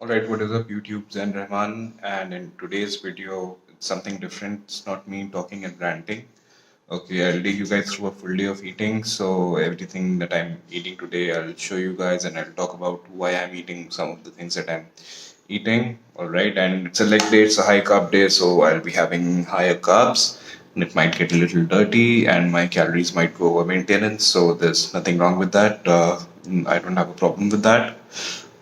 Alright, what is up YouTube, Zen Rahman, and in today's video it's something different. It's not me talking and ranting. Okay, I'll take you guys through a full day of eating. So everything that I'm eating today I'll show you guys, and I'll talk about why I'm eating some of the things that I'm eating. Alright, and it's a leg day, it's a high carb day, so I'll be having higher carbs and it might get a little dirty and my calories might go over maintenance, so there's nothing wrong with that. I don't have a problem with that.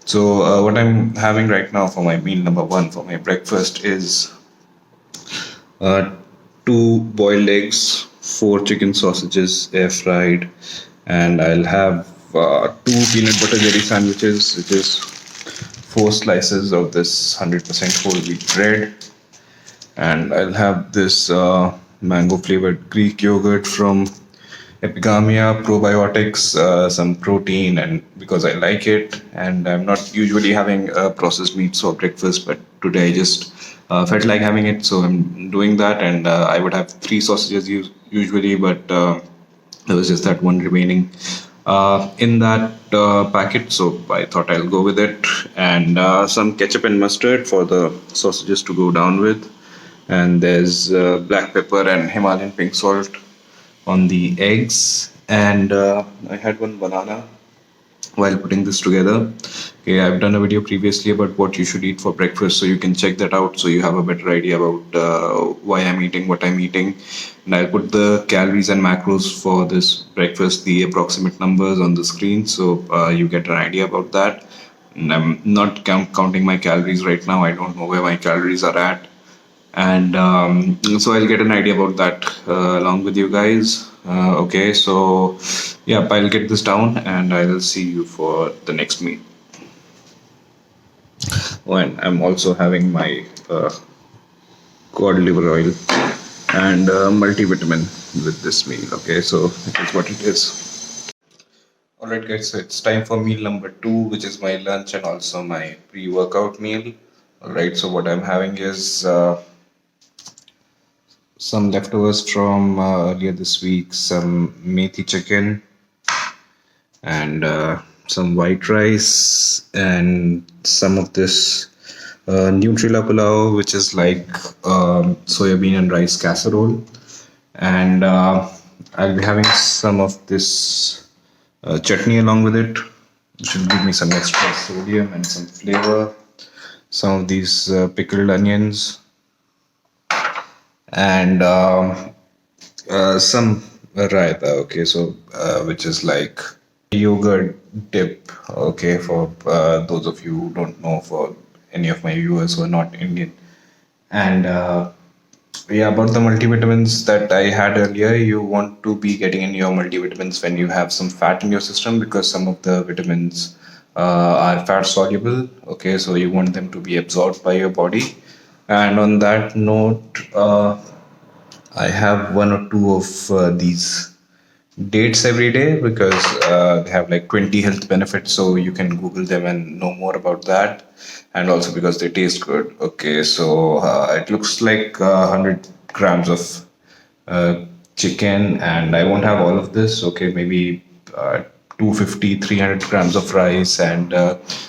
So, what I'm having right now for my meal number one for my breakfast is uh, two boiled eggs, four chicken sausages, air fried, and I'll have two peanut butter jelly sandwiches, which is four slices of this 100% whole wheat bread, and I'll have this mango flavored Greek yogurt from Epigamia, probiotics, some protein, and because I like it, and I'm not usually having processed meats for breakfast, but today I just felt like having it, so I'm doing that. And I would have three sausages usually, but there was just that one remaining in that packet, so I thought I'll go with it. And some ketchup and mustard for the sausages to go down with. And there's black pepper and Himalayan pink salt on the eggs. And I had one banana while putting this together. Okay, I've done a video previously about what you should eat for breakfast, so you can check that out so you have a better idea about why I'm eating what I'm eating. And I'll put the calories and macros for this breakfast, the approximate numbers on the screen, so you get an idea about that. And I'm not counting my calories right now. I don't know where my calories are at, and so I'll get an idea about that along with you guys. Okay, so yeah, I'll get this down and I'll see you for the next meal. Oh, and I'm also having my cod liver oil and multivitamin with this meal. Okay, so it is what it is. All right, guys, so it's time for meal number two, which is my lunch and also my pre-workout meal. All right, so what I'm having is some leftovers from earlier this week, some methi chicken, and some white rice, and some of this Nutrila pulao, which is like soybean and rice casserole. And I'll be having some of this chutney along with it, which will give me some extra sodium and some flavor. Some of these pickled onions, and some raita. Okay, so which is like yogurt dip. Okay, for those of you who don't know, for any of my viewers who are not Indian. And yeah, about the multivitamins that I had earlier, you want to be getting in your multivitamins when you have some fat in your system, because some of the vitamins are fat soluble. Okay, so you want them to be absorbed by your body. And on that note, I have one or two of these dates every day, because they have like 20 health benefits, so you can Google them and know more about that. And also because they taste good. Okay, so it looks like 100 grams of uh, chicken, and I won't have all of this. Okay, maybe 250, 300 grams of rice, and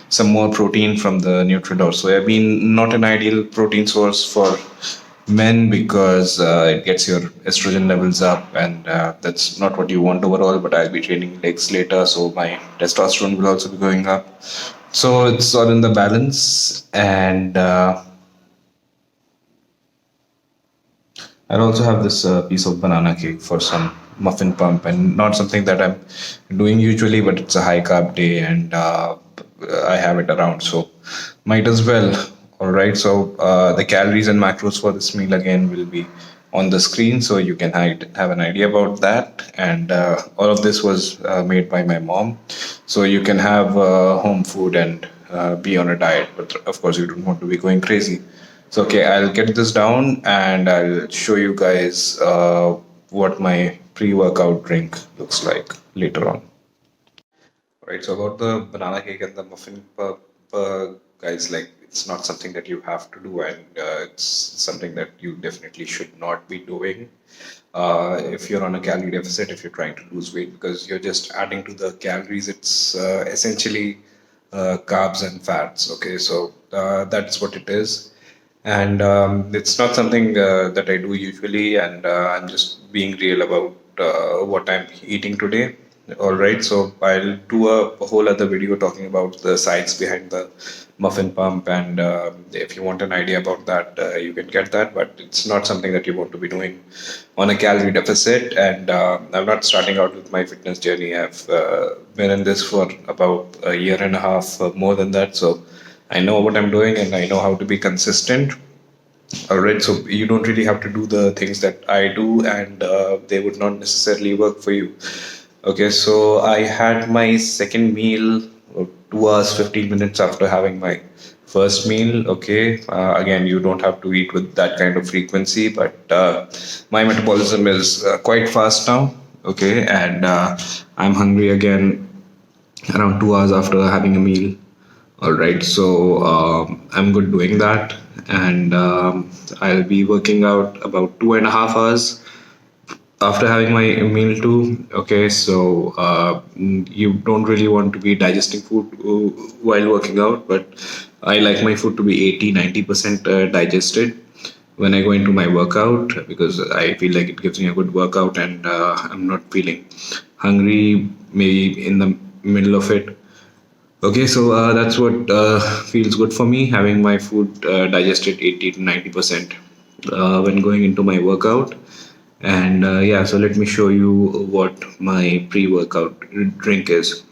some more protein from the Nutrilor soybean. Not an ideal protein source for men, because it gets your estrogen levels up, and that's not what you want overall. But I'll be training legs later, so my testosterone will also be going up. So it's all in the balance. And I'll also have this piece of banana cake for some muffin pump, and not something that I'm doing usually, but it's a high carb day, and I have it around, so might as well. All right, so the calories and macros for this meal again will be on the screen, so you can have an idea about that. And all of this was made by my mom, so you can have home food and be on a diet, but of course, you don't want to be going crazy. So, okay, I'll get this down and I'll show you guys what my pre workout drink looks like later on. Right, so about the banana cake and the muffin guys, like it's not something that you have to do, and it's something that you definitely should not be doing if you're on a calorie deficit, if you're trying to lose weight, because you're just adding to the calories. It's essentially carbs and fats. Okay, so that's what it is, and it's not something that I do usually, and I'm just being real about what I'm eating today. All right, so I'll do a whole other video talking about the science behind the muffin pump, and if you want an idea about that, you can get that. But it's not something that you want to be doing on a calorie deficit. And I'm not starting out with my fitness journey. I've been in this for about a year and a half, more than that. So I know what I'm doing, and I know how to be consistent. All right, so you don't really have to do the things that I do, and they would not necessarily work for you. Okay, so I had my second meal 2 hours 15 minutes after having my first meal. Okay, again, you don't have to eat with that kind of frequency, but my metabolism is quite fast now. Okay, and I'm hungry again around 2 hours after having a meal. All right, so I'm good doing that, and I'll be working out about 2.5 hours after having my meal too. Okay, so you don't really want to be digesting food while working out, but I like my food to be 80-90% digested when I go into my workout, because I feel like it gives me a good workout, and I'm not feeling hungry maybe in the middle of it. Okay, so that's what feels good for me, having my food digested 80 to 90% when going into my workout. And yeah, so let me show you what my pre workout drink is.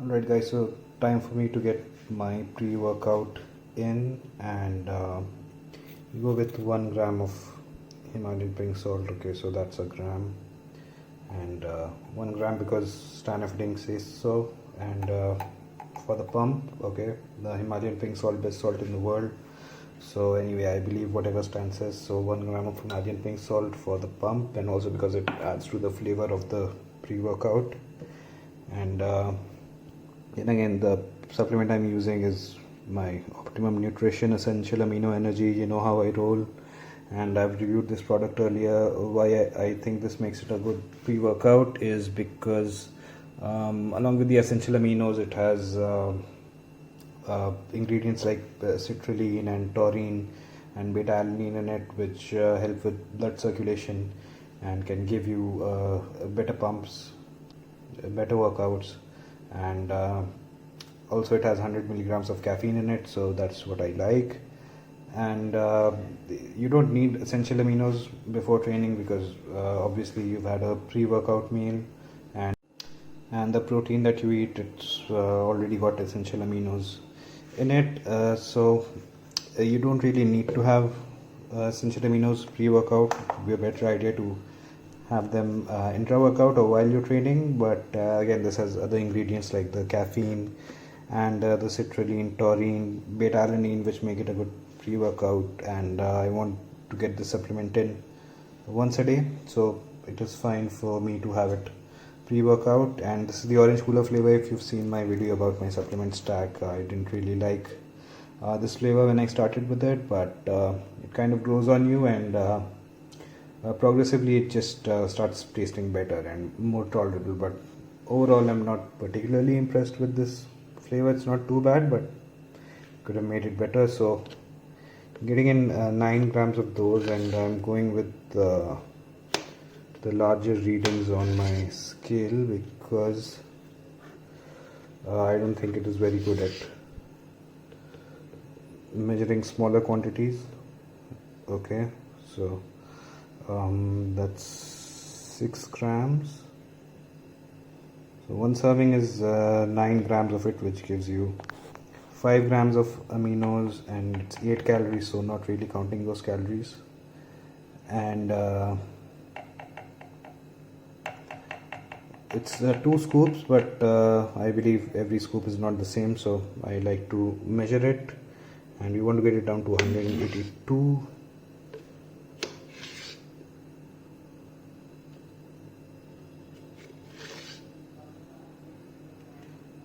Alright guys, so time for me to get my pre-workout in, and go with 1 gram of Himalayan pink salt. Okay, so that's a gram, and 1 gram because Stan Fitting says so. And for the pump, okay, the Himalayan pink salt, best salt in the world. So anyway, I believe whatever Stan says. So 1 gram of Himalayan pink salt for the pump, and also because it adds to the flavor of the pre-workout. And again, the supplement I'm using is my Optimum Nutrition Essential Amino Energy. You know how I roll, and I've reviewed this product earlier. Why I think this makes it a good pre-workout is because along with the essential aminos, it has ingredients like citrulline and taurine and beta alanine in it, which help with blood circulation and can give you better pumps, better workouts. And also it has 100 milligrams of caffeine in it, so that's what I like. And you don't need essential aminos before training, because obviously you've had a pre-workout meal, and the protein that you eat, it's already got essential aminos in it. So you don't really need to have essential aminos pre-workout. It would be a better idea to have them intra-workout or while you're training. But again, this has other ingredients like the caffeine and the citrulline, taurine, beta alanine, which make it a good pre-workout. And I want to get the supplement in once a day, so it is fine for me to have it pre-workout. And this is the orange cooler flavor. If you've seen my video about my supplement stack, I didn't really like this flavor when I started with it, but it kind of grows on you, and progressively it just starts tasting better and more tolerable. But overall, I'm not particularly impressed with this flavor. It's not too bad, but could have made it better. So getting in 9 grams of those, and I'm going with the larger readings on my scale, because I don't think it is very good at measuring smaller quantities. Okay, so that's 6 grams. So one serving is 9 grams of it, which gives you 5 grams of aminos, and it's 8 calories, so not really counting those calories. And it's 2 scoops, but I believe every scoop is not the same, so I like to measure it, and we want to get it down to 182.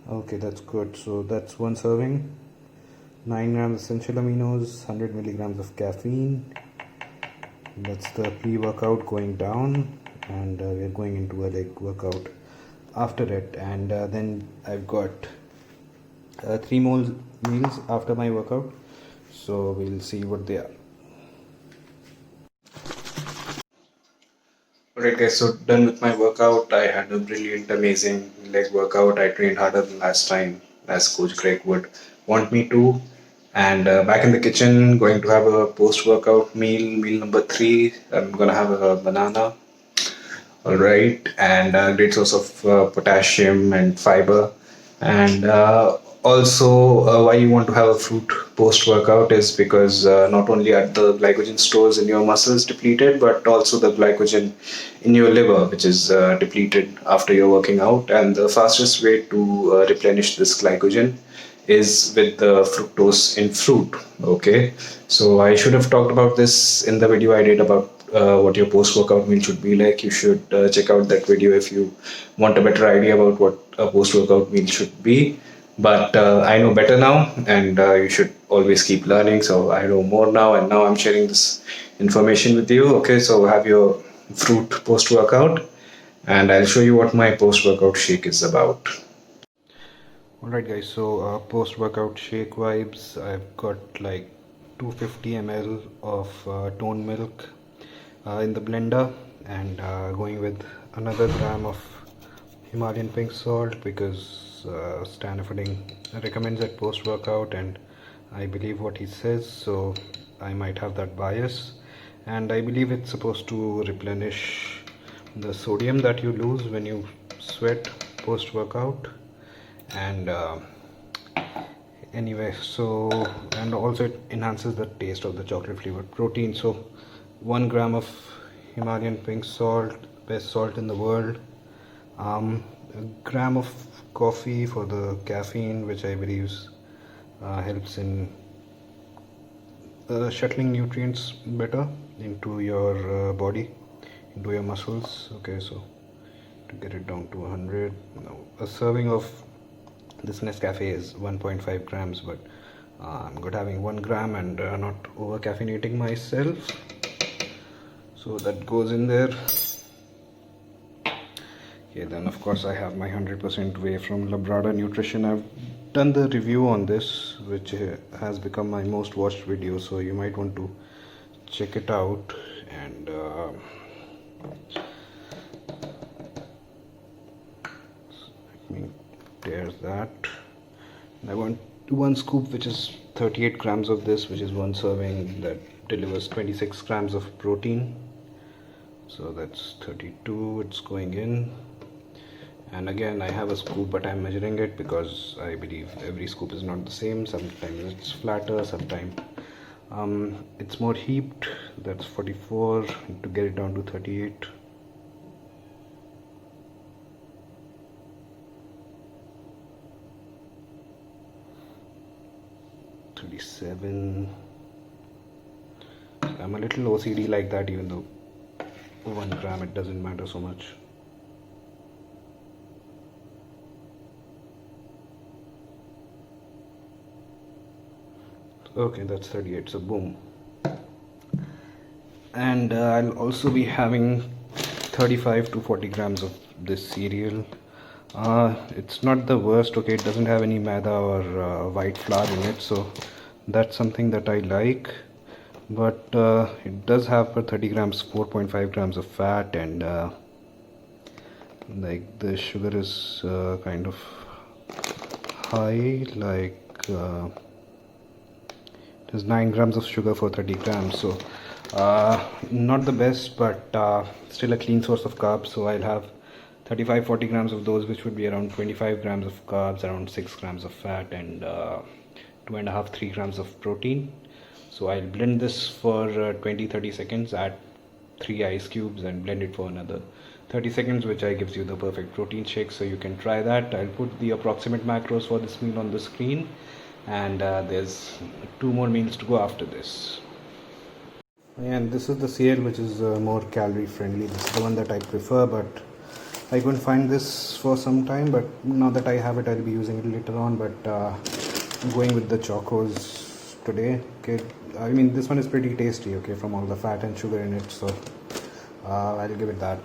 Okay, that's good. So that's one serving, 9 grams essential aminos, 100 milligrams of caffeine. That's the pre-workout going down, and we're going into a leg workout after it. And then I've got meals after my workout. So we'll see what they are. Alright guys, so done with my workout. I had a brilliant, amazing leg workout. I trained harder than last time, as Coach Greg would want me to. And back in the kitchen, going to have a post-workout meal number three. I'm gonna have a banana, all right, and a great source of potassium and fiber. And also, why you want to have a fruit post workout is because not only are the glycogen stores in your muscles depleted, but also the glycogen in your liver, which is depleted after you're working out. And the fastest way to replenish this glycogen is with the fructose in fruit. Okay, so I should have talked about this in the video I did about what your post workout meal should be like. You should check out that video if you want a better idea about what a post workout meal should be. But I know better now, and you should always keep learning. So I know more now, and now I'm sharing this information with you. Okay, so have your fruit post workout, and I'll show you what my post workout shake is about. Alright guys, so post workout shake vibes. I've got like 250 ml of toned milk in the blender, and going with another gram of Himalayan pink salt because Stan recommends it post workout, and I believe what he says, so I might have that bias. And I believe it's supposed to replenish the sodium that you lose when you sweat post workout. And anyway, so, and also it enhances the taste of the chocolate flavored protein. So 1 gram of Himalayan pink salt, best salt in the world, a gram of coffee for the caffeine, which I believe helps in shuttling nutrients better into your body, into your muscles. Okay, so to get it down to 100, now a serving of this Nescafe is 1.5 grams, but I'm good having 1 gram and not over caffeinating myself. So that goes in there. Okay, then of course I have my 100% whey from Labrada Nutrition. I've done the review on this, which has become my most watched video, so you might want to check it out. And there's that. And I want 1 scoop, which is 38 grams of this, which is 1 serving that delivers 26 grams of protein. So that's 32, it's going in. And again, I have a scoop, but I'm measuring it because I believe every scoop is not the same. Sometimes it's flatter, sometimes it's more heaped. That's 44 to get it down to 38. I'm a little OCD like that, even though 1 gram it doesn't matter so much. Okay, that's 38, so boom. And I'll also be having 35 to 40 grams of this cereal. It's not the worst, okay, it doesn't have any maida or white flour in it, so that's something that I like. But it does have for 30 grams 4.5 grams of fat, and like the sugar is kind of high, like there's 9 grams of sugar for 30 grams, so not the best, but still a clean source of carbs. So I'll have 35-40 grams of those, which would be around 25 grams of carbs, around 6 grams of fat, and 2.5-3 grams of protein. So I'll blend this for 20-30 seconds, add 3 ice cubes and blend it for another 30 seconds, which gives you the perfect protein shake. So you can try that. I'll put the approximate macros for this meal on the screen, and there's 2 more meals to go after this. And this is the cereal which is more calorie friendly. This is the one that I prefer, but I couldn't find this for some time, but now that I have it, I'll be using it later on. But I'm going with the chocos today. Okay, I mean, this one is pretty tasty, okay, from all the fat and sugar in it, so I'll give it that.